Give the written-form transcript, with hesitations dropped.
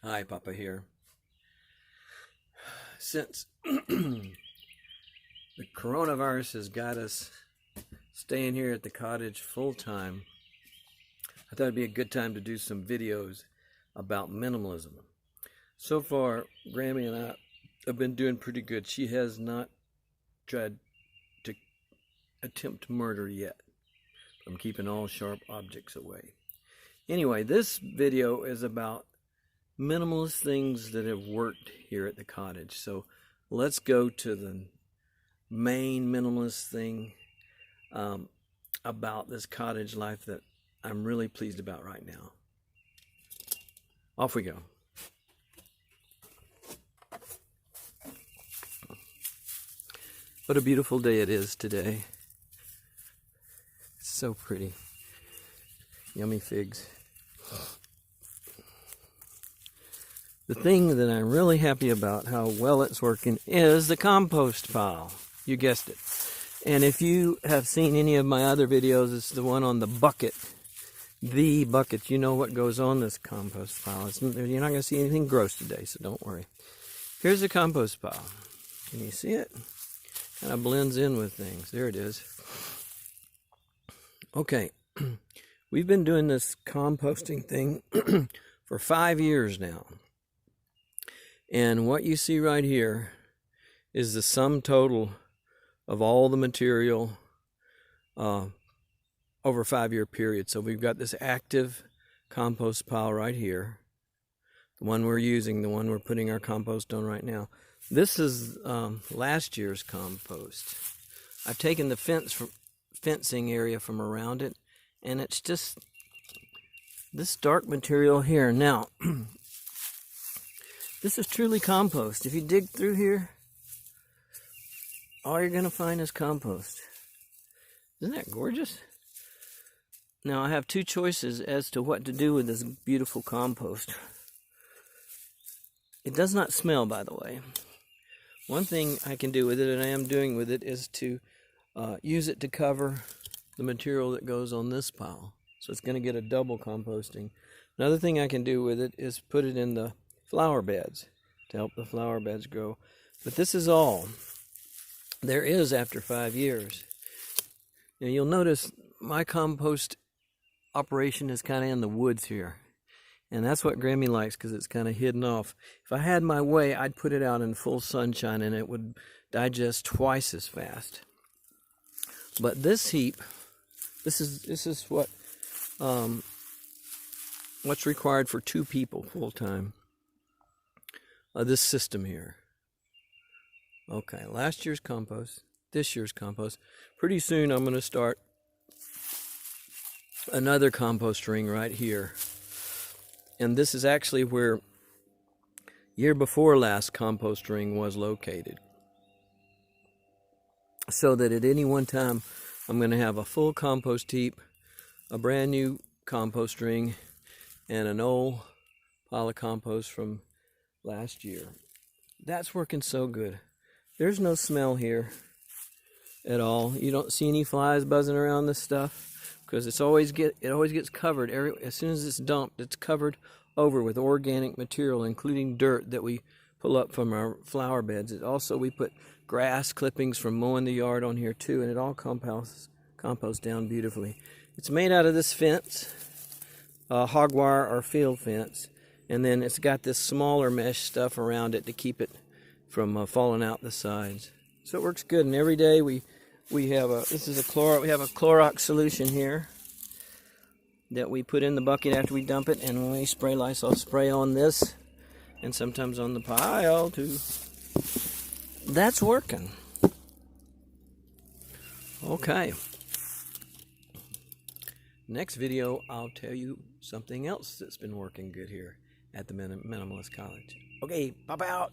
Hi, Papa here. Since the coronavirus has got us staying here at the cottage full time, I thought it'd be a good time to do some videos about minimalism. So far, Grammy and I have been doing pretty good. She has not tried to attempt murder yet. I'm keeping all sharp objects away. Anyway, this video is about minimalist things that have worked here at the cottage. So let's go to the main minimalist thing about this cottage life that I'm really pleased about right now. Off we go. What a beautiful day it is today. It's so pretty. Yummy figs. The thing that I'm really happy about, how well it's working, is the compost pile. You guessed it. And if you have seen any of my other videos, it's the one on the bucket. The bucket. You know what goes on this compost pile. You're not going to see anything gross today, so don't worry. Here's the compost pile. Can you see it? Kind of blends in with things. There it is. Okay. We've been doing this composting thing for 5 years now. And what you see right here is the sum total of all the material over a 5-year period. So we've got this active compost pile right here. The one we're using, the one we're putting our compost on right now. This is last year's compost. I've taken the fencing area from around it, and it's just this dark material here. Now, this is truly compost. If you dig through here, all you're going to find is compost. Isn't that gorgeous? Now, I have two choices as to what to do with this beautiful compost. It does not smell, by the way. One thing I can do with it, and I am doing with it, is to use it to cover the material that goes on this pile. So it's going to get a double composting. Another thing I can do with it is put it in the flower beds to help the flower beds grow. But this is all there is after 5 years. Now you'll notice my compost operation is kind of in the woods here. And that's what Grammy likes because it's kind of hidden off. If I had my way, I'd put it out in full sunshine and it would digest twice as fast. But this heap, this is what what's required for 2 people full time. This system here. Okay, last year's compost, this year's compost. Pretty soon I'm going to start another compost ring right here. And this is actually where year before last compost ring was located. So that at any one time I'm going to have a full compost heap, a brand new compost ring, and an old pile of compost from last year. That's working so good. There's no smell here at all. You don't see any flies buzzing around this stuff because it always gets covered. As soon as it's dumped, it's covered over with organic material, including dirt that we pull up from our flower beds. We put grass clippings from mowing the yard on here too, and it all composts down beautifully. It's made out of this fence, hog wire or field fence, and then it's got this smaller mesh stuff around it to keep it from falling out the sides. So it works good. And every day we have a Clorox solution here that we put in the bucket after we dump it, and when we spray Lysol spray on this and sometimes on the pile too. That's working. Okay. Next video, I'll tell you something else that's been working good here at the Minimalist College. Okay, pop out.